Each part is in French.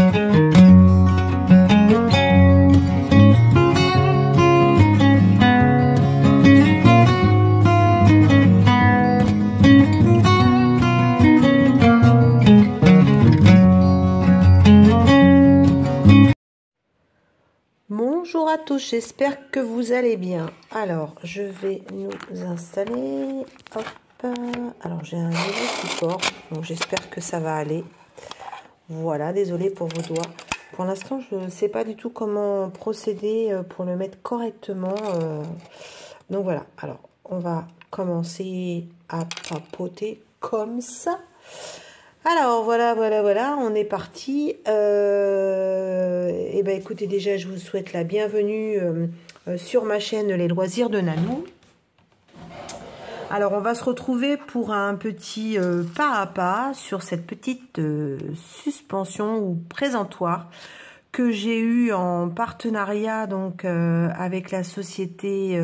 Bonjour à tous, j'espère que vous allez bien. Alors, je vais nous installer. Hop. Alors, j'ai un nouveau support, donc j'espère que ça va aller. Voilà, désolé pour vos doigts. Pour l'instant, je ne sais pas du tout comment procéder pour le mettre correctement. Donc voilà, alors, on va commencer à papoter comme ça. Alors voilà, on est parti. Et ben écoutez, déjà je vous souhaite la bienvenue sur ma chaîne Les Loisirs de Nanou. Alors on va se retrouver pour un petit pas à pas sur cette petite suspension ou présentoir que j'ai eu en partenariat donc avec la société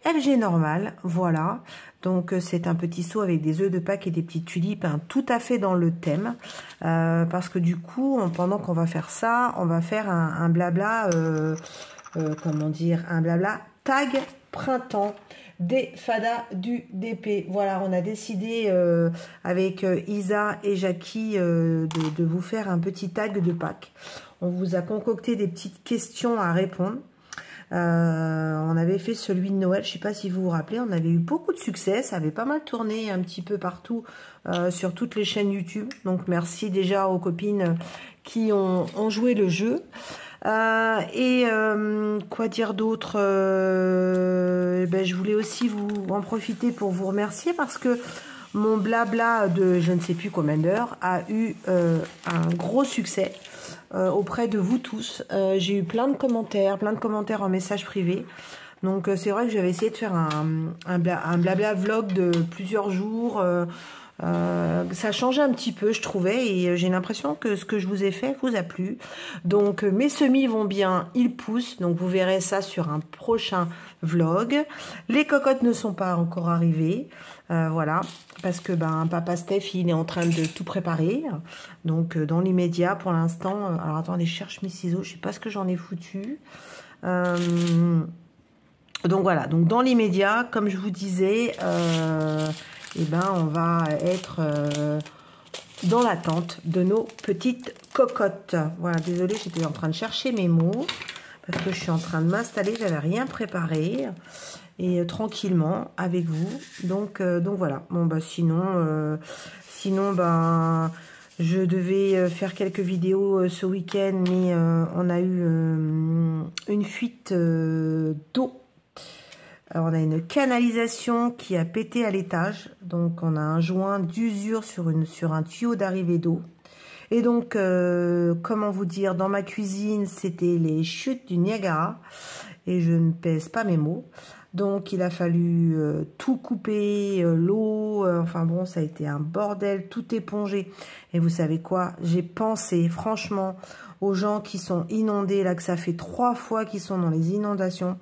FG Normal. Voilà. Donc c'est un petit seau avec des œufs de Pâques et des petites tulipes, hein, tout à fait dans le thème. Parce que du coup, pendant qu'on va faire ça, on va faire un blabla, comment dire, un blabla tag printemps des Fada du DP. Voilà, on a décidé avec Isa et Jackie de vous faire un petit tag de Pâques. On vous a concocté des petites questions à répondre. On avait fait celui de Noël, je ne sais pas si vous vous rappelez, on avait eu beaucoup de succès, ça avait pas mal tourné un petit peu partout sur toutes les chaînes YouTube. Donc merci déjà aux copines qui ont joué le jeu. Quoi dire d'autre, ben, je voulais aussi vous en profiter pour vous remercier parce que mon blabla de je ne sais plus combien d'heures a eu un gros succès. Auprès de vous tous. J'ai eu plein de commentaires en message privé. Donc c'est vrai que j'avais essayé de faire un blabla vlog de plusieurs jours. Ça changeait un petit peu, je trouvais, et j'ai l'impression que ce que je vous ai fait vous a plu. Donc mes semis vont bien, ils poussent, donc vous verrez ça sur un prochain vlog. Les cocottes ne sont pas encore arrivées, voilà, parce que papa Steph il est en train de tout préparer. Donc dans l'immédiat pour l'instant, alors attendez, je cherche mes ciseaux, je sais pas ce que j'en ai foutu. Donc voilà, donc dans l'immédiat, comme je vous disais, on va être dans l'attente de nos petites cocottes. Voilà, désolée, j'étais en train de chercher mes mots parce que je suis en train de m'installer, j'avais rien préparé et tranquillement avec vous. Donc voilà. Bon sinon je devais faire quelques vidéos ce week-end, mais on a eu une fuite d'eau. Alors, on a une canalisation qui a pété à l'étage. Donc, on a un joint d'usure sur un tuyau d'arrivée d'eau. Et donc, comment vous dire, dans ma cuisine, c'était les chutes du Niagara. Et je ne pèse pas mes mots. Donc, il a fallu tout couper, l'eau. Enfin bon, ça a été un bordel, tout épongé. Et vous savez quoi? J'ai pensé, franchement, aux gens qui sont inondés, là, que ça fait 3 fois qu'ils sont dans les inondations.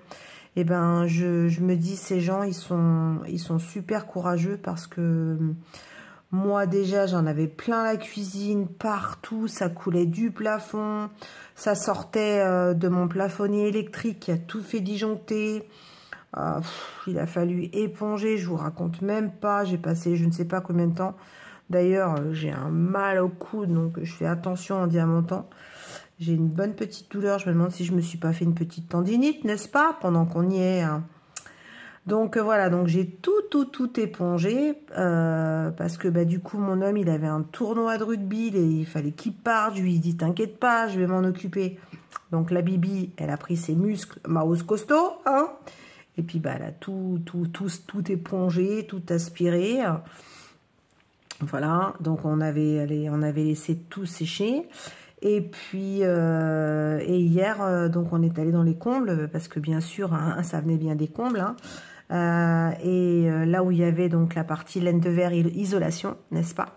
Eh ben, je me dis, ces gens, ils sont super courageux parce que moi, déjà, j'en avais plein la cuisine, partout, ça coulait du plafond, ça sortait de mon plafonnier électrique qui a tout fait disjoncter. Il a fallu éponger, je vous raconte même pas, j'ai passé je ne sais pas combien de temps. D'ailleurs, j'ai un mal au coude, donc je fais attention en diamantant. J'ai une bonne petite douleur. Je me demande si je me suis pas fait une petite tendinite, n'est-ce pas, pendant qu'on y est. Hein. Donc voilà, donc j'ai tout épongé parce que du coup mon homme il avait un tournoi de rugby et il fallait qu'il parte. Je lui ai dit t'inquiète pas, je vais m'en occuper. Donc la Bibi, elle a pris ses muscles, ma hausse costaud, hein. Et puis elle a tout épongé, tout aspiré. Voilà, donc on avait laissé tout sécher. Et puis, hier, donc on est allé dans les combles, parce que bien sûr, hein, ça venait bien des combles. Hein. Là où il y avait donc la partie laine de verre isolation, n'est-ce pas?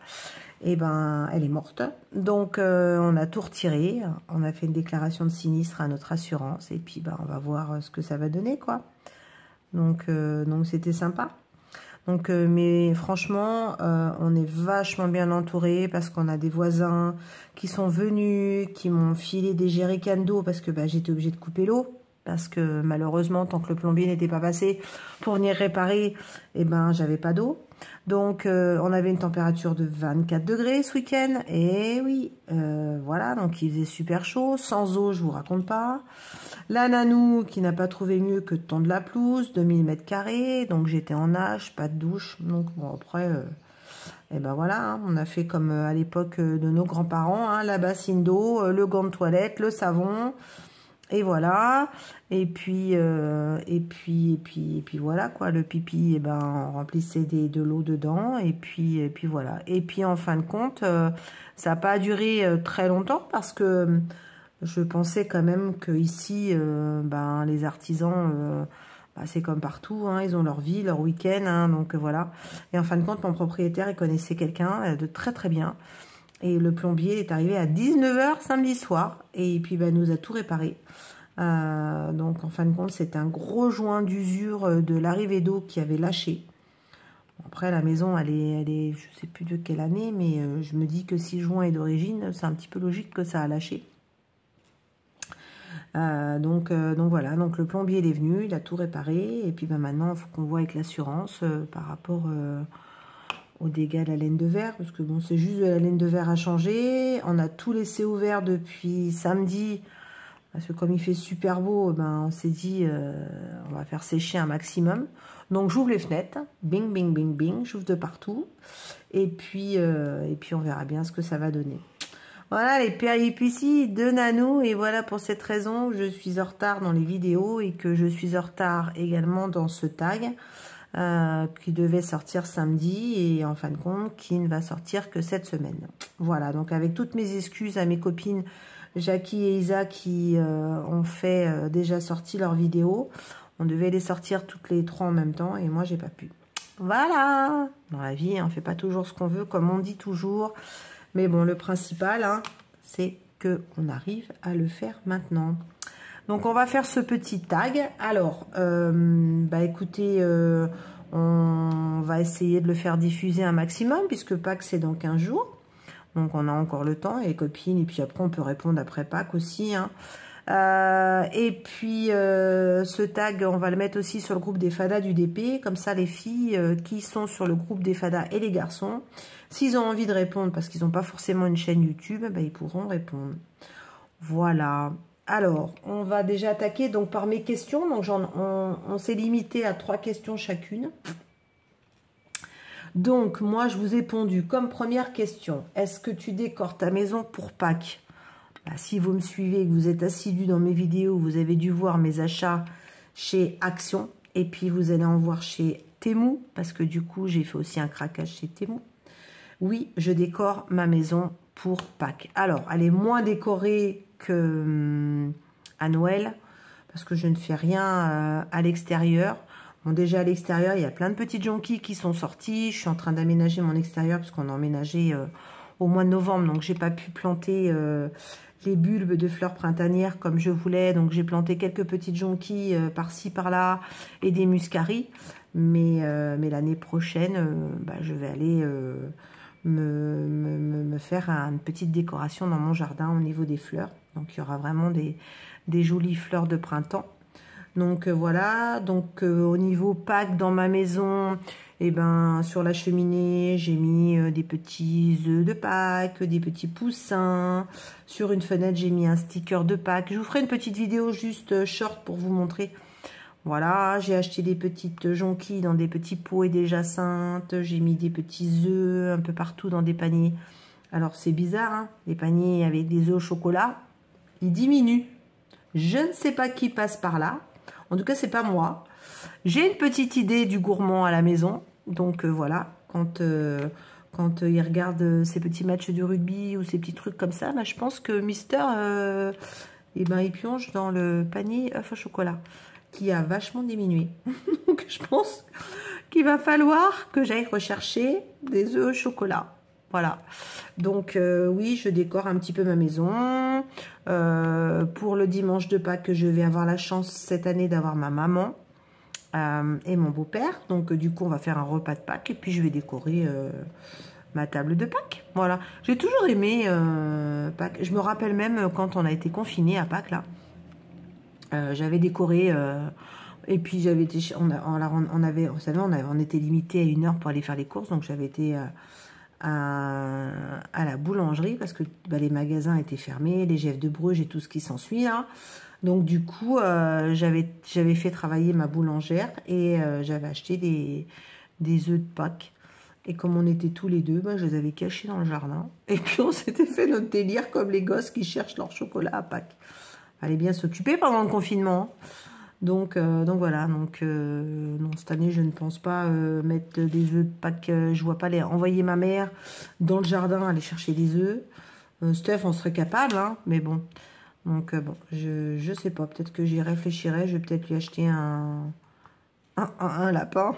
Et elle est morte. Donc, on a tout retiré. On a fait une déclaration de sinistre à notre assurance. Et puis, on va voir ce que ça va donner, quoi. Donc c'était sympa. Donc, mais franchement, on est vachement bien entouré parce qu'on a des voisins qui sont venus, qui m'ont filé des jerrycans d'eau parce que bah, j'étais obligée de couper l'eau. Parce que malheureusement, tant que le plombier n'était pas passé pour venir réparer, eh ben, j'avais pas d'eau. Donc, on avait une température de 24 degrés ce week-end. Et oui, voilà, donc il faisait super chaud. Sans eau, je vous raconte pas. La nanou qui n'a pas trouvé mieux que de tondre la pelouse, 2000 mètres carrés. Donc, j'étais en nage, pas de douche. Donc, bon, après, et ben voilà, hein, on a fait comme à l'époque de nos grands-parents, hein, la bassine d'eau, le gant de toilette, le savon. Et voilà, et puis voilà quoi, le pipi, et ben on remplissait de l'eau dedans, et puis voilà. Et puis en fin de compte, ça n'a pas duré très longtemps parce que je pensais quand même que ici, ben les artisans, bah, c'est comme partout, hein, ils ont leur vie, leur week-end, hein, donc voilà. Et en fin de compte, mon propriétaire, il connaissait quelqu'un de très très bien. Et le plombier est arrivé à 19 h samedi soir. Et puis, bah, nous a tout réparé. Donc, en fin de compte, c'est un gros joint d'usure de l'arrivée d'eau qui avait lâché. Après, la maison, elle est je ne sais plus de quelle année, mais je me dis que si le joint est d'origine, c'est un petit peu logique que ça a lâché. Donc voilà, donc le plombier il est venu, il a tout réparé. Et puis, bah, maintenant, il faut qu'on voit avec l'assurance par rapport... aux dégâts de la laine de verre, parce que bon, c'est juste de la laine de verre à changer. On a tout laissé ouvert depuis samedi, parce que comme il fait super beau, ben, on s'est dit, on va faire sécher un maximum. Donc j'ouvre les fenêtres, bing, bing, bing, bing, j'ouvre de partout, et puis on verra bien ce que ça va donner. Voilà les péripéties de Nanou, et voilà pour cette raison, je suis en retard dans les vidéos, et que je suis en retard également dans ce tag. Qui devait sortir samedi et en fin de compte qui ne va sortir que cette semaine. Voilà, donc avec toutes mes excuses à mes copines Jackie et Isa qui ont fait déjà sorti leurs vidéos. On devait les sortir toutes les trois en même temps et moi j'ai pas pu. Voilà, dans la vie on fait pas toujours ce qu'on veut comme on dit toujours, mais bon le principal hein, c'est que on arrive à le faire maintenant. Donc, on va faire ce petit tag. Alors, bah écoutez, on va essayer de le faire diffuser un maximum, puisque Pâques, c'est dans 15 jours. Donc, on a encore le temps, et les copines. Et puis après, on peut répondre après Pâques aussi. Hein. Et puis, ce tag, on va le mettre aussi sur le groupe des fadas du DP. Comme ça, les filles qui sont sur le groupe des fadas et les garçons, s'ils ont envie de répondre, parce qu'ils n'ont pas forcément une chaîne YouTube, bah, ils pourront répondre. Voilà. Alors, on va déjà attaquer donc par mes questions. Donc, on s'est limité à 3 questions chacune. Donc, moi, je vous ai pondu comme première question. Est-ce que tu décores ta maison pour Pâques? Bah, si vous me suivez, que vous êtes assidus dans mes vidéos, vous avez dû voir mes achats chez Action. Et puis, vous allez en voir chez Temu, parce que du coup, j'ai fait aussi un craquage chez Temu. Oui, je décore ma maison pour Pâques. Alors, elle est moins décorée que à Noël, parce que je ne fais rien à l'extérieur. Bon, déjà à l'extérieur, il y a plein de petites jonquilles qui sont sorties. Je suis en train d'aménager mon extérieur, parce qu'on a emménagé au mois de novembre, donc j'ai pas pu planter les bulbes de fleurs printanières comme je voulais. Donc j'ai planté quelques petites jonquilles par-ci, par-là, et des muscaries. Mais l'année prochaine, bah, je vais aller... me faire une petite décoration dans mon jardin au niveau des fleurs. Donc, il y aura vraiment des jolies fleurs de printemps. Donc, voilà. Donc, au niveau Pâques dans ma maison, et ben, sur la cheminée, j'ai mis des petits œufs de Pâques, des petits poussins. Sur une fenêtre, j'ai mis un sticker de Pâques. Je vous ferai une petite vidéo juste short pour vous montrer. Voilà, j'ai acheté des petites jonquilles dans des petits pots et des jacinthes. J'ai mis des petits œufs un peu partout dans des paniers. Alors, c'est bizarre, hein, les paniers avec des œufs au chocolat, ils diminuent. Je ne sais pas qui passe par là. En tout cas, c'est pas moi. J'ai une petite idée du gourmand à la maison. Donc, voilà, quand il regarde ces petits matchs de rugby ou ces petits trucs comme ça, bah, je pense que Mister, eh ben, il pionce dans le panier œuf au chocolat, qui a vachement diminué. Donc, je pense qu'il va falloir que j'aille rechercher des œufs au chocolat. Voilà. Donc, oui, je décore un petit peu ma maison. Pour le dimanche de Pâques, je vais avoir la chance cette année d'avoir ma maman. et mon beau-père. Donc du coup, on va faire un repas de Pâques et puis je vais décorer ma table de Pâques. Voilà. J'ai toujours aimé Pâques. Je me rappelle même quand on a été confinés à Pâques, là. J'avais décoré... et puis j'avais été... on avait, vous savez, on était limité à 1 heure pour aller faire les courses. Donc j'avais été à la boulangerie parce que bah, les magasins étaient fermés, les Gestes de Bruges et tout ce qui s'ensuit, là. Donc du coup, j'avais fait travailler ma boulangère et j'avais acheté des œufs de Pâques. Et comme on était tous les deux, bah, je les avais cachés dans le jardin. Et puis on s'était fait notre délire comme les gosses qui cherchent leur chocolat à Pâques. Fallait bien s'occuper pendant le confinement. Donc voilà, non, cette année je ne pense pas mettre des œufs de Pâques. Je vois pas envoyer ma mère dans le jardin aller chercher des œufs. Steph, on serait capable, hein, mais bon. Donc bon, je sais pas, peut-être que j'y réfléchirai. Je vais peut-être lui acheter un lapin.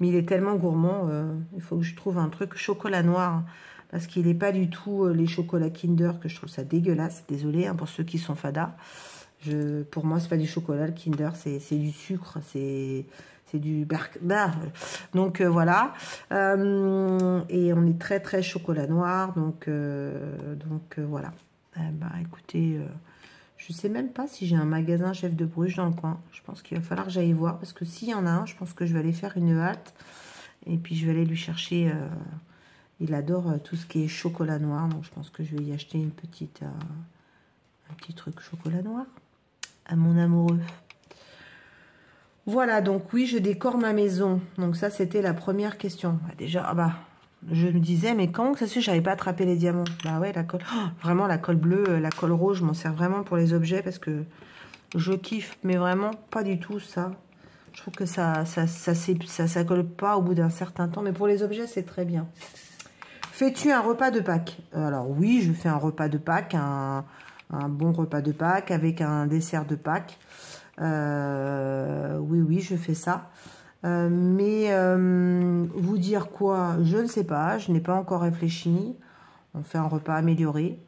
Mais il est tellement gourmand, il faut que je trouve un truc chocolat noir. Parce qu'il n'est pas du tout les chocolats Kinder, que je trouve ça dégueulasse. Désolée hein, pour ceux qui sont fada. Pour moi, c'est pas du chocolat, le Kinder, c'est du sucre, c'est du... Donc voilà. Et on est très très chocolat noir, donc voilà. Bah écoutez, je sais même pas si j'ai un magasin Gestes de Bruges dans le coin. Je pense qu'il va falloir que j'aille voir, parce que s'il y en a un, je pense que je vais aller faire une halte. Et puis je vais aller lui chercher... il adore tout ce qui est chocolat noir, donc je pense que je vais y acheter un petit truc chocolat noir à mon amoureux. Voilà, donc oui, je décore ma maison. Donc ça, c'était la première question. Bah, déjà, je me disais, mais comment que ça se fait, j'avais pas attrapé les diamants? Bah ouais, la colle, vraiment la colle bleue, la colle rouge, je m'en sers vraiment pour les objets parce que je kiffe, mais vraiment pas du tout ça. Je trouve que ça colle pas au bout d'un certain temps, mais pour les objets, c'est très bien. Fais-tu un repas de Pâques? Alors oui, je fais un repas de Pâques, un bon repas de Pâques avec un dessert de Pâques. Oui, je fais ça. Mais vous dire quoi? Je ne sais pas, je n'ai pas encore réfléchi. On fait un repas amélioré.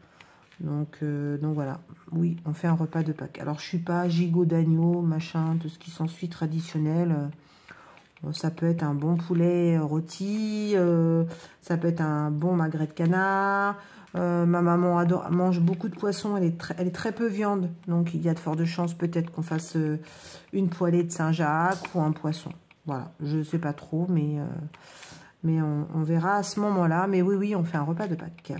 Donc voilà, oui, on fait un repas de Pâques. Alors je suis pas gigot d'agneau, machin, tout ce qui s'ensuit traditionnel. Ça peut être un bon poulet rôti, ça peut être un bon magret de canard. Ma maman mange beaucoup de poissons, elle est très peu viande. Donc il y a de fortes chances peut-être qu'on fasse une poêlée de Saint-Jacques ou un poisson. Voilà, je ne sais pas trop, mais on verra à ce moment-là. Mais oui, on fait un repas de Pâques.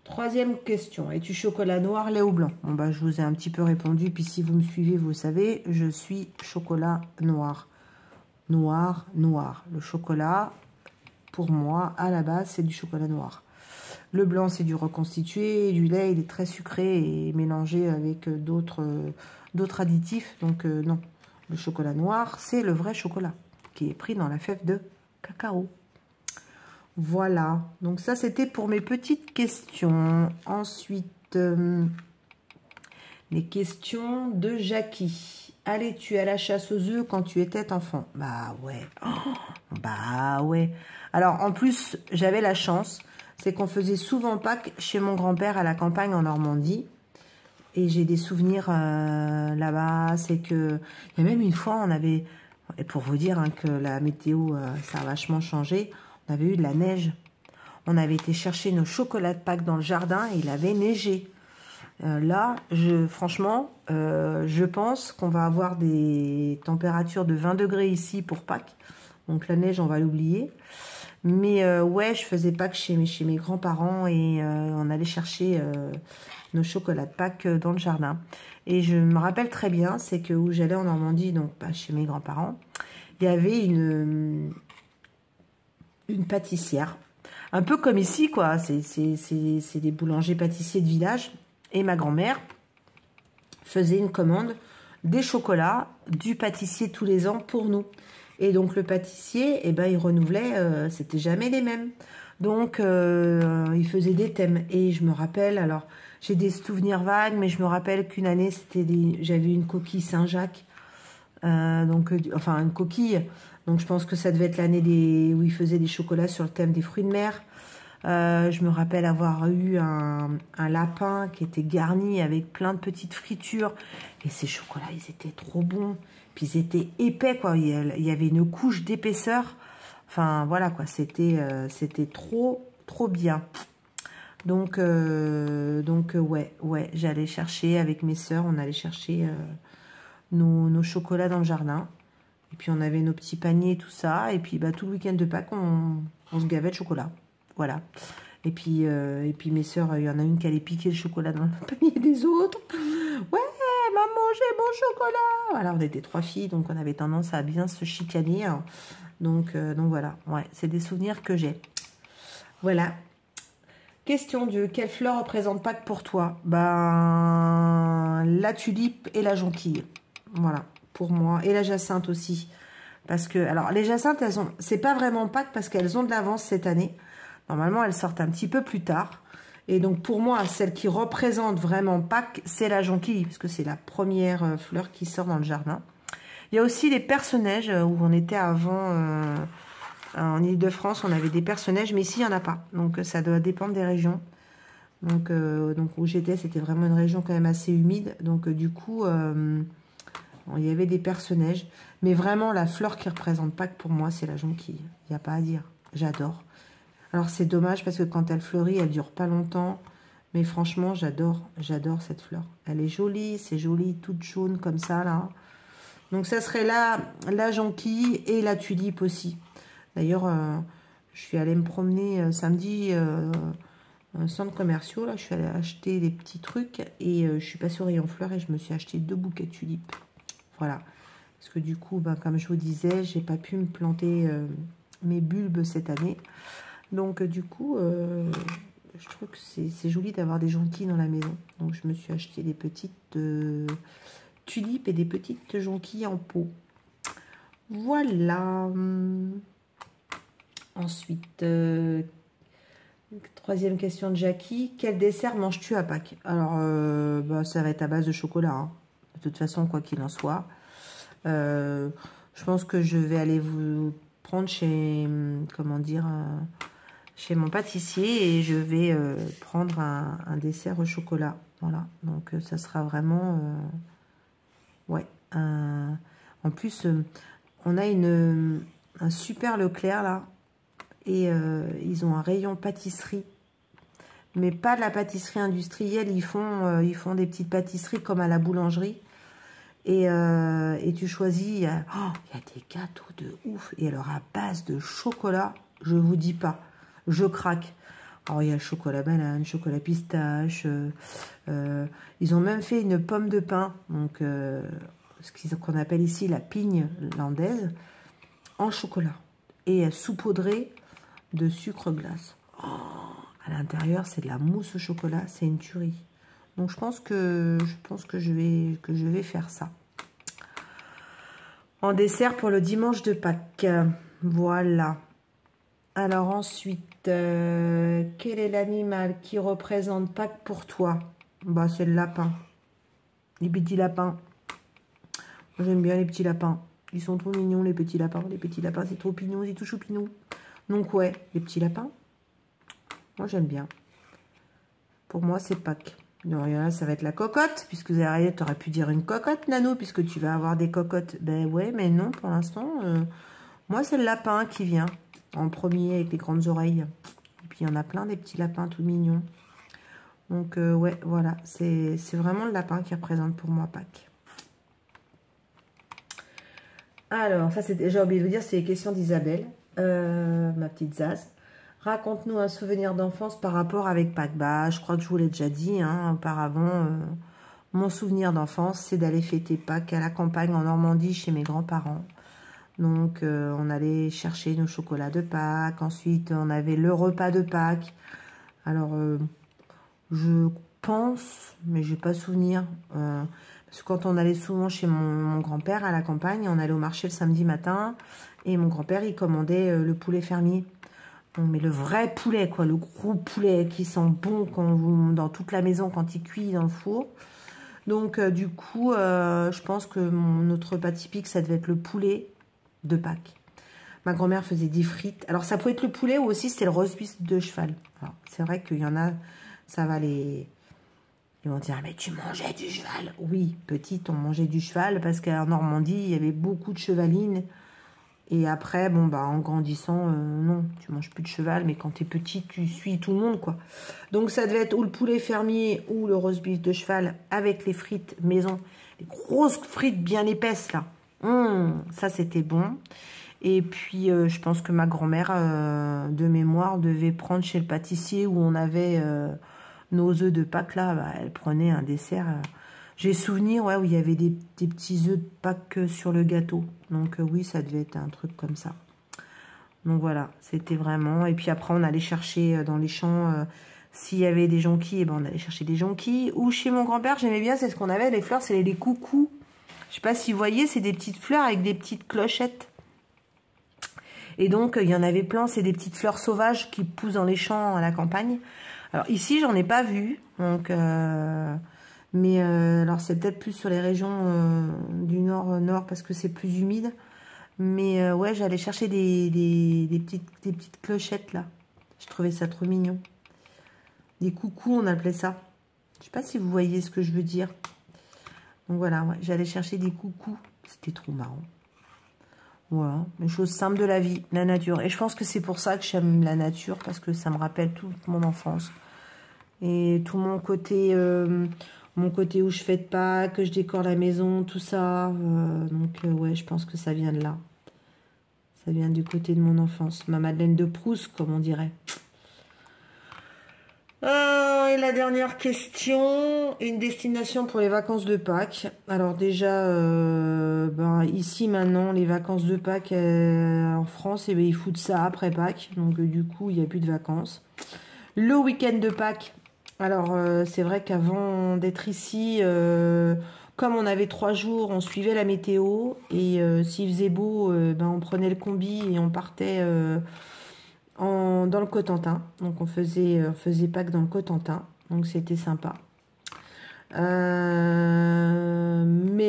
Troisième question, es-tu chocolat noir, lait ou blanc? Bon bah je vous ai un petit peu répondu, puis si vous me suivez, vous savez, je suis chocolat noir. Noir. Le chocolat, pour moi, à la base, c'est du chocolat noir. Le blanc, c'est du reconstitué. Du lait, il est très sucré et mélangé avec d'autres additifs. Donc, non. Le chocolat noir, c'est le vrai chocolat qui est pris dans la fève de cacao. Voilà. Donc, ça, c'était pour mes petites questions. Ensuite, les questions de Jackie. Allais-tu à la chasse aux œufs quand tu étais enfant? Bah ouais. Bah ouais. Alors, en plus, j'avais la chance. C'est qu'on faisait souvent Pâques chez mon grand-père à la campagne en Normandie. Et j'ai des souvenirs là-bas. C'est que... Il y a même une fois, on avait... Et pour vous dire hein, que la météo, ça a vachement changé. On avait eu de la neige. On avait été chercher nos chocolats de Pâques dans le jardin et il avait neigé. Là, franchement, je pense qu'on va avoir des températures de 20 degrés ici pour Pâques. Donc la neige, on va l'oublier. Mais ouais, je faisais Pâques chez mes grands-parents et on allait chercher nos chocolats de Pâques dans le jardin. Et je me rappelle très bien, c'est que où j'allais en Normandie, donc chez mes grands-parents, il y avait une pâtissière. Un peu comme ici, quoi. C'est des boulangers-pâtissiers de village. Et ma grand-mère faisait une commande des chocolats du pâtissier tous les ans pour nous. Et donc, le pâtissier, eh ben, il renouvelait, c'était jamais les mêmes. Donc, il faisait des thèmes. Et je me rappelle, alors, j'ai des souvenirs vagues, mais je me rappelle qu'une année, j'avais une coquille Saint-Jacques. Enfin, une coquille. Donc, je pense que ça devait être l'année où il faisait des chocolats sur le thème des fruits de mer. Je me rappelle avoir eu un lapin qui était garni avec plein de petites fritures. Et ces chocolats, ils étaient trop bons. Puis ils étaient épais, quoi. Il y avait une couche d'épaisseur. Enfin, voilà, quoi. C'était trop, trop bien. Donc ouais, j'allais chercher avec mes sœurs, on allait chercher nos chocolats dans le jardin. Et puis on avait nos petits paniers et tout ça. Et puis bah, tout le week-end de Pâques, on se gavait de chocolat. Voilà. Et puis mes sœurs, il y en a une qui allait piquer le chocolat dans le panier des autres. Ouais, maman, j'ai mon chocolat. Voilà, on était 3 filles, donc on avait tendance à bien se chicaner. Hein. Donc voilà, ouais, c'est des souvenirs que j'ai. Voilà. Question 2. Quelle fleur représente Pâques pour toi? Ben, la tulipe et la jonquille. Voilà, pour moi. Et la jacinthe aussi. Parce que, alors, les jacinthes, c'est pas vraiment Pâques parce qu'elles ont de l'avance cette année. Normalement, elles sortent un petit peu plus tard. Et donc, pour moi, celle qui représente vraiment Pâques, c'est la jonquille. Parce que c'est la première fleur qui sort dans le jardin. Il y a aussi les perce-neige où on était avant... en Ile-de-France, on avait des perce-neige, mais ici, il n'y en a pas. Donc, ça doit dépendre des régions. Donc où j'étais, c'était vraiment une région quand même assez humide. Donc, du coup, il y avait des perce-neige. Mais vraiment, la fleur qui représente Pâques, pour moi, c'est la jonquille. Il n'y a pas à dire. J'adore. Alors, c'est dommage parce que quand elle fleurit, elle ne dure pas longtemps. Mais franchement, j'adore cette fleur. Elle est jolie, c'est joli, toute jaune comme ça, là. Donc, ça serait la jonquille et la tulipe aussi. D'ailleurs, je suis allée me promener samedi un centre commercial. Là, je suis allée acheter des petits trucs et je suis passée au rayon fleurs et je me suis acheté 2 bouquets de tulipes. Voilà. Parce que du coup, ben, comme je vous disais, j'ai pas pu me planter mes bulbes cette année. Donc, du coup, je trouve que c'est joli d'avoir des jonquilles dans la maison. Donc, je me suis acheté des petites tulipes et des petites jonquilles en pot. Voilà. Ensuite, troisième question de Jackie. Quel dessert manges-tu à Pâques? Alors, bah, ça va être à base de chocolat. Hein. De toute façon, quoi qu'il en soit. Je pense que je vais aller vous prendre chez, comment dire, chez mon pâtissier et je vais prendre un dessert au chocolat. Voilà. Donc, ça sera vraiment... ouais. En plus, on a un super Leclerc, là. Et ils ont un rayon pâtisserie, mais pas de la pâtisserie industrielle. Ils font des petites pâtisseries comme à la boulangerie. Et tu choisis, il y a des gâteaux de ouf. Et alors à base de chocolat, je vous dis pas, je craque. Alors il y a le chocolat banane, chocolat pistache. Ils ont même fait une pomme de pin, donc ce qu'on appelle ici la pigne landaise, en chocolat. Et saupoudrée de sucre glace. Oh, à l'intérieur, c'est de la mousse au chocolat, c'est une tuerie. Donc je pense que je vais faire ça. En dessert pour le dimanche de Pâques. Voilà. Alors ensuite, quel est l'animal qui représente Pâques pour toi? Bah c'est le lapin. Les petits lapins. Moi j'aime bien les petits lapins. Ils sont trop mignons les petits lapins. Les petits lapins c'est trop pignon, c'est tout choupinou. Donc ouais, les petits lapins, moi j'aime bien. Pour moi c'est Pâques. Donc là ça va être la cocotte, puisque vous avez, t'aurais pu dire une cocotte Nano, puisque tu vas avoir des cocottes. Ben ouais, mais non pour l'instant. Moi c'est le lapin qui vient en premier avec les grandes oreilles. Et puis il y en a plein des petits lapins tout mignons. Donc ouais, voilà, c'est vraiment le lapin qui représente pour moi Pâques. Alors, ça c'est, j'ai oublié de vous dire, c'est les questions d'Isabelle. Ma petite Zaz. Raconte-nous un souvenir d'enfance par rapport avec Pâques. Bah, je crois que je vous l'ai déjà dit hein, auparavant. Mon souvenir d'enfance, c'est d'aller fêter Pâques à la campagne en Normandie chez mes grands-parents. Donc, on allait chercher nos chocolats de Pâques. Ensuite, on avait le repas de Pâques. Alors, je pense, mais je n'ai pas souvenir. Parce que quand on allait souvent chez mon grand-père à la campagne, on allait au marché le samedi matin. Et mon grand-père, il commandait le poulet fermier. Donc, mais le vrai poulet, quoi. Le gros poulet qui sent bon dans toute la maison quand il cuit dans le four. Donc, du coup, je pense que notre repas typique, ça devait être le poulet de Pâques. Ma grand-mère faisait des frites. Alors, ça pouvait être le poulet ou aussi c'était le roast beef de cheval. C'est vrai qu'il y en a, ça va les Ils vont dire, mais tu mangeais du cheval. Oui, petite, on mangeait du cheval parce qu'en Normandie, il y avait beaucoup de chevalines. Et après, bon, bah, en grandissant, non, tu manges plus de cheval. Mais quand tu es petite, tu suis tout le monde, quoi. Donc, ça devait être ou le poulet fermier ou le roast beef de cheval avec les frites maison. Les grosses frites bien épaisses, là. Ça, c'était bon. Et puis, je pense que ma grand-mère, de mémoire, devait prendre chez le pâtissier où on avait nos œufs de Pâques, là. Bah, elle prenait un dessert. J'ai souvenir, ouais, où il y avait des petits œufs de Pâques sur le gâteau. Donc, oui, ça devait être un truc comme ça. Donc, voilà, c'était vraiment... Et puis après, on allait chercher dans les champs... s'il y avait des jonquilles, eh ben, on allait chercher des jonquilles. Ou chez mon grand-père, j'aimais bien, c'est ce qu'on avait, les fleurs, c'est les coucous. Je sais pas si vous voyez, c'est des petites fleurs avec des petites clochettes. Et donc, il y en avait plein, c'est des petites fleurs sauvages qui poussent dans les champs à la campagne. Alors ici, j'en ai pas vu. Donc, mais alors c'est peut-être plus sur les régions du nord parce que c'est plus humide. Mais ouais, j'allais chercher des petites clochettes là. Je trouvais ça trop mignon. Des coucous, on appelait ça. Je sais pas si vous voyez ce que je veux dire. Donc voilà, ouais, j'allais chercher des coucous. C'était trop marrant. Voilà, les choses simples de la vie, la nature. Et je pense que c'est pour ça que j'aime la nature, parce que ça me rappelle toute mon enfance. Et tout mon côté où je fais de Pâques, que je décore la maison, tout ça. Donc ouais, je pense que ça vient de là. Ça vient du côté de mon enfance. Ma Madeleine de Proust, comme on dirait. Et la dernière question, une destination pour les vacances de Pâques. Alors déjà, ici maintenant, les vacances de Pâques en France, eh ben, ils foutent ça après Pâques. Donc du coup, il n'y a plus de vacances. Le week-end de Pâques. Alors c'est vrai qu'avant d'être ici, comme on avait 3 jours, on suivait la météo. Et s'il faisait beau, on prenait le combi et on partait... dans le Cotentin, donc on faisait Pâques dans le Cotentin, donc c'était sympa. Mais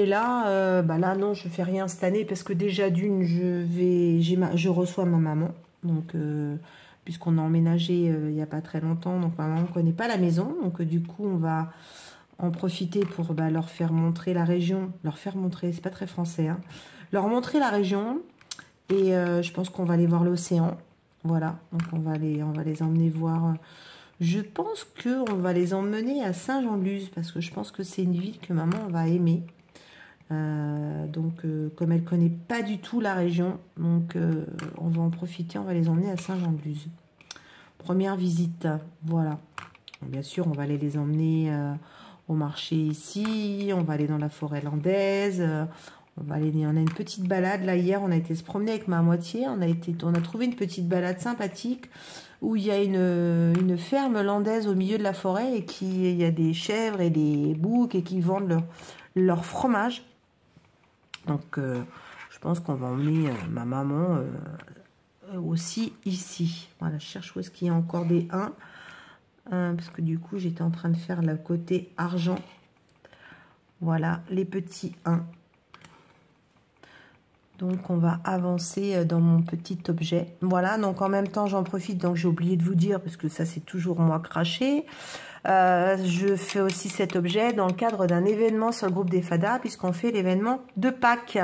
là, là non, je fais rien cette année parce que déjà d'une, je reçois ma maman, donc puisqu'on a emménagé il n'y a pas très longtemps, donc ma maman ne connaît pas la maison, donc du coup on va en profiter pour leur faire montrer la région, c'est pas très français, hein, leur montrer la région et je pense qu'on va aller voir l'océan. Voilà, donc on va les emmener voir. Je pense qu'on va les emmener à Saint-Jean-de-Luz parce que je pense que c'est une ville que maman va aimer. Comme elle connaît pas du tout la région, donc on va en profiter, on va les emmener à Saint-Jean-de-Luz. Première visite, voilà. Bien sûr, on va aller les emmener au marché ici, on va aller dans la forêt landaise. On a une petite balade, là, hier, on a été se promener avec ma moitié, on a trouvé une petite balade sympathique, où il y a une ferme landaise au milieu de la forêt, et il y a des chèvres et des boucs, et qui vendent leur fromage. Donc, je pense qu'on va emmener ma maman aussi ici. Voilà, je cherche où est-ce qu'il y a encore des 1, parce que du coup, j'étais en train de faire le côté argent. Voilà, les petits 1. Donc, on va avancer dans mon petit objet. Voilà, donc en même temps, j'en profite. Donc, j'ai oublié de vous dire, parce que ça, c'est toujours moi craché. Je fais aussi cet objet dans le cadre d'un événement sur le groupe des Fadas, puisqu'on fait l'événement de Pâques.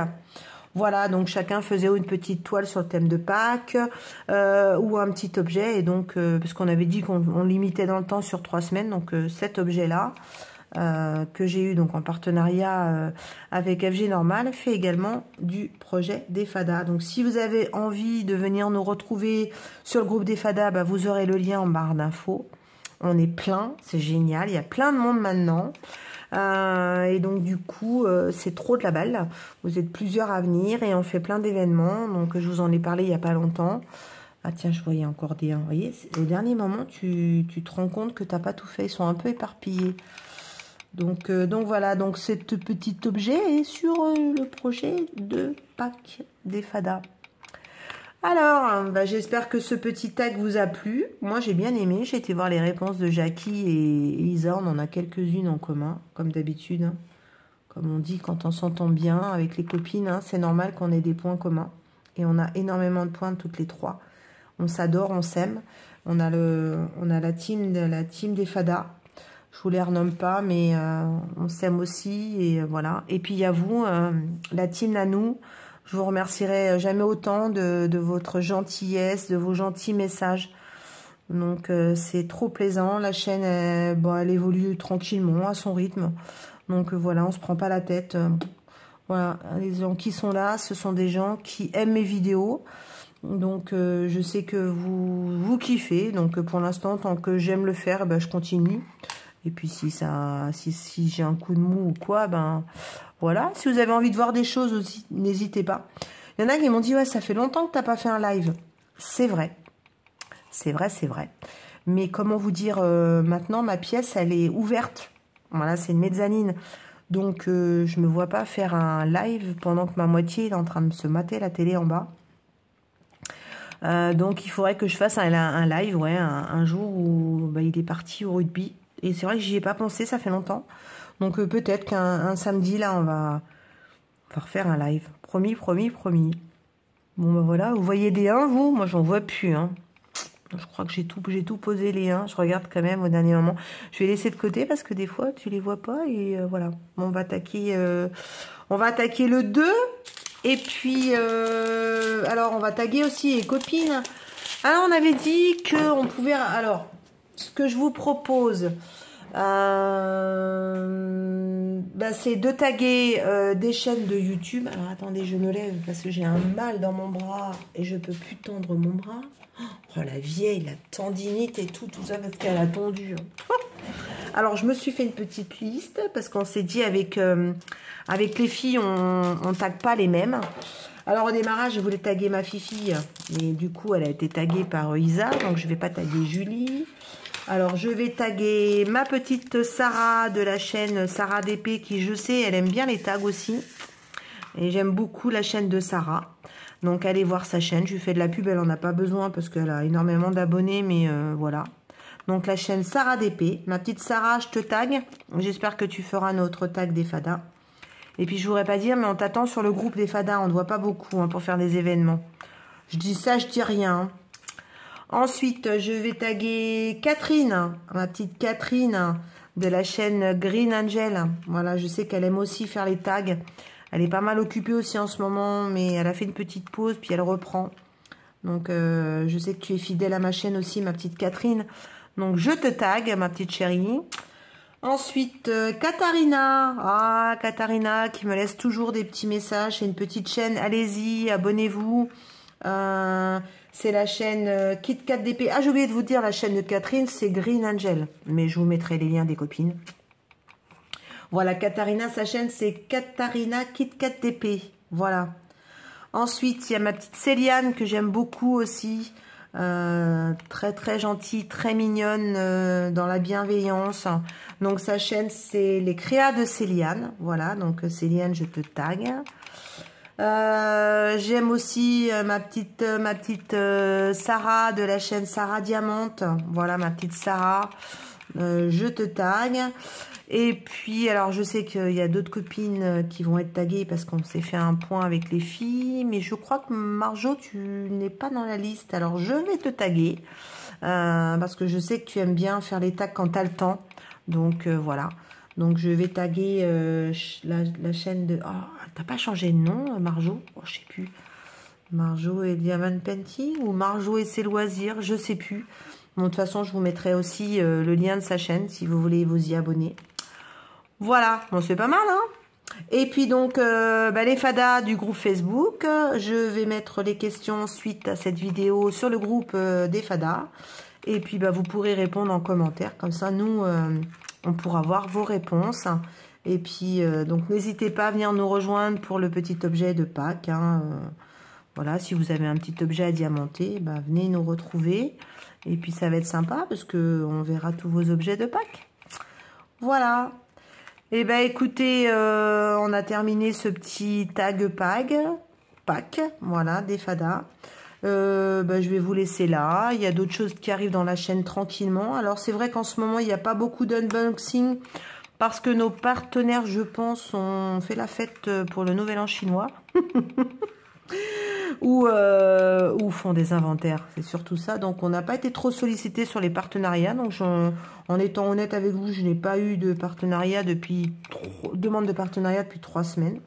Voilà, donc chacun faisait une petite toile sur le thème de Pâques ou un petit objet. Et donc, parce qu'on avait dit qu'on limitait dans le temps sur 3 semaines, donc cet objet-là, que j'ai eu donc en partenariat avec FG Normal, fait également du projet des Fadas. Donc si vous avez envie de venir nous retrouver sur le groupe des Fadas, vous aurez le lien en barre d'infos. On est plein, c'est génial, il y a plein de monde maintenant. Et donc du coup, c'est trop de la balle. Vous êtes plusieurs à venir et on fait plein d'événements. Donc je vous en ai parlé il n'y a pas longtemps. Ah tiens, je voyais encore des 1. Vous voyez, au dernier moment, tu te rends compte que tu n'as pas tout fait. Ils sont un peu éparpillés. Donc voilà, donc cet petit objet est sur le projet de Pâques des Fadas. Alors, j'espère que ce petit tag vous a plu. Moi, j'ai bien aimé. J'ai été voir les réponses de Jackie et Isa. On en a quelques-unes en commun, comme d'habitude. Hein. Comme on dit, quand on s'entend bien avec les copines, hein, c'est normal qu'on ait des points communs. Et on a énormément de points toutes les 3. On s'adore, on s'aime. On a la team des Fadas. Je vous les renomme pas, mais on s'aime aussi, et voilà. Et puis il y a vous, la team Nanou. Je vous remercierai jamais autant de votre gentillesse, de vos gentils messages. Donc c'est trop plaisant. La chaîne, elle évolue tranquillement, à son rythme. Donc voilà, on se prend pas la tête. Voilà, les gens qui sont là, ce sont des gens qui aiment mes vidéos. Donc je sais que vous kiffez. Donc pour l'instant, tant que j'aime le faire, je continue. Et puis si j'ai un coup de mou ou quoi, voilà. Si vous avez envie de voir des choses aussi, n'hésitez pas. Il y en a qui m'ont dit, ouais, ça fait longtemps que t'as pas fait un live. C'est vrai. C'est vrai, c'est vrai. Mais comment vous dire, maintenant, ma pièce, elle est ouverte. Voilà, c'est une mezzanine. Donc, je me vois pas faire un live pendant que ma moitié est en train de se mater la télé en bas. Donc, il faudrait que je fasse un live, ouais, un jour où il est parti au rugby. Et c'est vrai que j'y ai pas pensé, ça fait longtemps. Donc, peut-être qu'un samedi, là, on va refaire un live. Promis, promis, promis. Bon, voilà, vous voyez des 1, vous? Moi, j'en vois plus, hein. Je crois que j'ai tout posé les 1. Je regarde quand même au dernier moment. Je vais laisser de côté parce que des fois, tu les vois pas. Et voilà. Bon, on va attaquer le 2. Et puis, alors, on va taguer aussi les copines. Alors, on avait dit qu'on pouvait... Alors, ce que je vous propose, c'est de taguer des chaînes de YouTube. Alors, attendez, je me lève parce que j'ai un mal dans mon bras et je peux plus tendre mon bras. Oh, la vieille, la tendinite et tout ça parce qu'elle a tendu. Alors, je me suis fait une petite liste parce qu'on s'est dit avec les filles, on tague pas les mêmes. Alors, au démarrage, je voulais taguer ma fifi, mais du coup, elle a été taguée par Isa, donc je vais pas taguer Julie. Alors, je vais taguer ma petite Sarah de la chaîne Sarah DP qui, je sais, elle aime bien les tags aussi. Et j'aime beaucoup la chaîne de Sarah. Donc, allez voir sa chaîne. Je lui fais de la pub, elle en a pas besoin parce qu'elle a énormément d'abonnés, mais voilà. Donc, la chaîne Sarah DP. Ma petite Sarah, je te tag. J'espère que tu feras notre tag des fadas. Et puis, je voudrais pas dire, mais on t'attend sur le groupe des fadas. On ne voit pas beaucoup pour faire des événements. Je dis ça, je dis rien. Ensuite, je vais taguer Catherine, ma petite Catherine de la chaîne Green Angel. Voilà, je sais qu'elle aime aussi faire les tags. Elle est pas mal occupée aussi en ce moment, mais elle a fait une petite pause, puis elle reprend. Donc, je sais que tu es fidèle à ma chaîne aussi, ma petite Catherine. Donc, je te tag, ma petite chérie. Ensuite, Katharina. Ah, Katharina, qui me laisse toujours des petits messages. C'est une petite chaîne. Allez-y, abonnez-vous. C'est la chaîne KitKat DP. Ah, j'ai oublié de vous dire, la chaîne de Catherine, c'est Green Angel. Mais je vous mettrai les liens des copines. Voilà, Katharina, sa chaîne, c'est Katharina KitKat DP. Voilà. Ensuite, il y a ma petite Céliane, que j'aime beaucoup aussi. Très, très gentille, très mignonne, dans la bienveillance. Donc, sa chaîne, c'est les créas de Céliane. Voilà, donc Céliane, je te tag. J'aime aussi ma petite Sarah de la chaîne Sarah Diamante. Voilà, ma petite Sarah. Je te tag. Et puis, alors, je sais qu'il y a d'autres copines qui vont être taguées parce qu'on s'est fait un point avec les filles. Mais je crois que Marjo, tu n'es pas dans la liste. Alors, je vais te taguer parce que je sais que tu aimes bien faire les tags quand tu as le temps. Donc, voilà. Donc, je vais taguer la chaîne de... Oh, t'as pas changé de nom, Marjo? Oh, je sais plus. Marjo et Diamond Painting ou Marjo et ses loisirs, je sais plus. Bon, de toute façon, je vous mettrai aussi le lien de sa chaîne si vous voulez vous y abonner. Voilà, bon, c'est pas mal, hein? Et puis donc, les fadas du groupe Facebook. Je vais mettre les questions suite à cette vidéo sur le groupe des fadas. Et puis, vous pourrez répondre en commentaire. Comme ça, nous, on pourra voir vos réponses. Et puis, donc, n'hésitez pas à venir nous rejoindre pour le petit objet de Pâques. Hein. Voilà, si vous avez un petit objet à diamanter, venez nous retrouver. Et puis, ça va être sympa parce qu'on verra tous vos objets de Pâques. Voilà. Eh bien, écoutez, on a terminé ce petit tag Pâques, voilà, des fadas. Je vais vous laisser là. Il y a d'autres choses qui arrivent dans la chaîne tranquillement. Alors, c'est vrai qu'en ce moment, il n'y a pas beaucoup d'unboxing parce que nos partenaires, je pense, ont fait la fête pour le Nouvel An chinois. ou font des inventaires. C'est surtout ça. Donc, on n'a pas été trop sollicité sur les partenariats. Donc, en étant honnête avec vous, je n'ai pas eu de partenariat demande de partenariat depuis 3 semaines.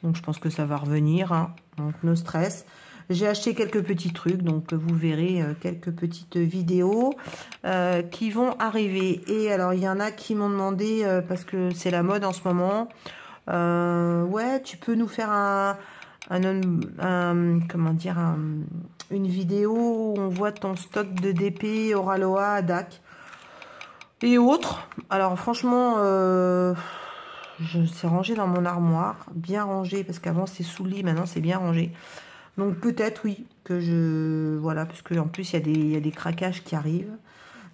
Donc, je pense que ça va revenir. Hein. Donc, no stress. J'ai acheté quelques petits trucs. Donc, vous verrez quelques petites vidéos qui vont arriver. Et alors, il y en a qui m'ont demandé, parce que c'est la mode en ce moment, ouais, tu peux nous faire comment dire, une vidéo où on voit ton stock de DP, Oraloa, DAC et autres. Alors, franchement, c'est rangé dans mon armoire, bien rangé, parce qu'avant c'était sous le lit, maintenant c'est bien rangé. Donc peut-être oui, voilà, parce qu'en plus il y a des craquages qui arrivent.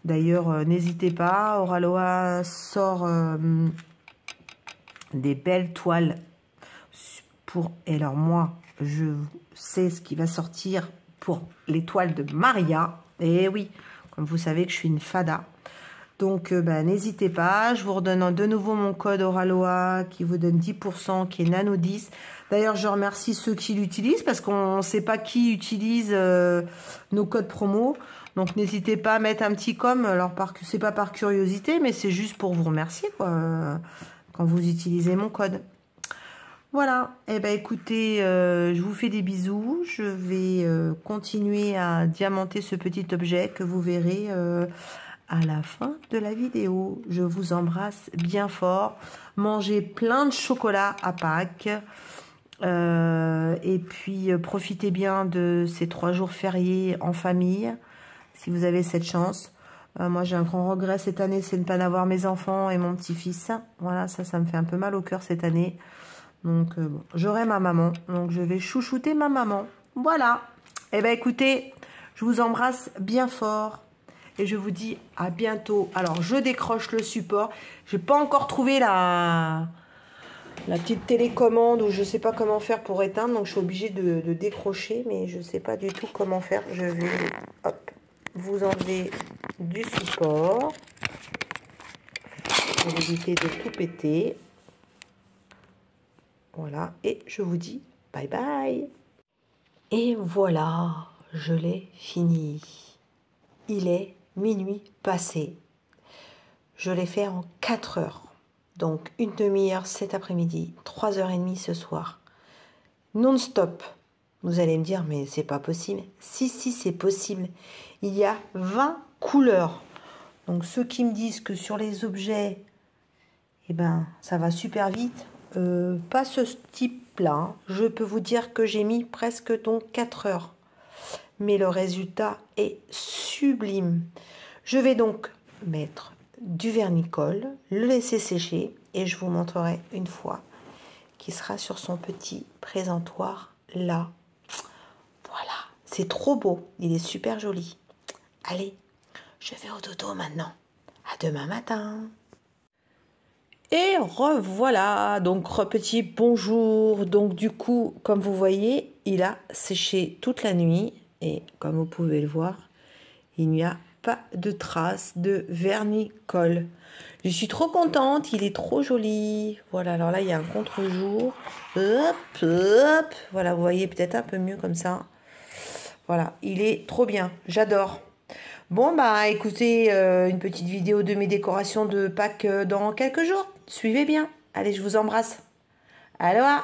D'ailleurs, n'hésitez pas, Oraloa sort des belles toiles et alors moi, je sais ce qui va sortir pour les toiles de Maria. Et oui, comme vous savez que je suis une fada. Donc, n'hésitez pas. Je vous redonne de nouveau mon code Oraloa qui vous donne 10%, qui est Nano 10. D'ailleurs, je remercie ceux qui l'utilisent parce qu'on ne sait pas qui utilise nos codes promo. Donc, n'hésitez pas à mettre un petit com. Alors, c'est pas par curiosité, mais c'est juste pour vous remercier, quoi, quand vous utilisez mon code. Voilà, eh ben écoutez, je vous fais des bisous. Je vais continuer à diamanter ce petit objet que vous verrez à la fin de la vidéo. Je vous embrasse bien fort. Mangez plein de chocolat à Pâques. Et puis profitez bien de ces 3 jours fériés en famille, si vous avez cette chance. Moi j'ai un grand regret cette année, c'est de ne pas avoir mes enfants et mon petit-fils. Voilà, ça me fait un peu mal au cœur cette année. Donc, bon, j'aurai ma maman. Donc, je vais chouchouter ma maman. Voilà. Eh bien, écoutez, je vous embrasse bien fort. Et je vous dis à bientôt. Alors, je décroche le support. Je n'ai pas encore trouvé la petite télécommande ou je ne sais pas comment faire pour éteindre. Donc, je suis obligée de décrocher. Mais je ne sais pas du tout comment faire. Je vais, hop, vous enlever du support. Pour éviter de tout péter. Voilà, et je vous dis bye bye. Et voilà, je l'ai fini. Il est minuit passé. Je l'ai fait en 4 heures. Donc une demi-heure cet après-midi, 3h30 ce soir. Non-stop. Vous allez me dire, mais c'est pas possible. Si, c'est possible. Il y a 20 couleurs. Donc ceux qui me disent que sur les objets, eh ben, ça va super vite. Pas ce type-là. Hein. Je peux vous dire que j'ai mis presque donc 4 heures. Mais le résultat est sublime. Je vais donc mettre du vernis-colle, le laisser sécher et je vous montrerai une fois qu'il sera sur son petit présentoir là. Voilà, c'est trop beau. Il est super joli. Allez, je vais au dodo maintenant. À demain matin. Et revoilà, donc petit bonjour. Donc du coup, comme vous voyez, il a séché toute la nuit et comme vous pouvez le voir, il n'y a pas de traces de vernis-colle. Je suis trop contente, il est trop joli. Voilà, alors là, il y a un contre-jour. Hop, hop. Voilà, vous voyez peut-être un peu mieux comme ça. Voilà, il est trop bien, j'adore. Bon, bah écoutez, une petite vidéo de mes décorations de Pâques dans quelques jours. Suivez bien. Allez, je vous embrasse. Aloha!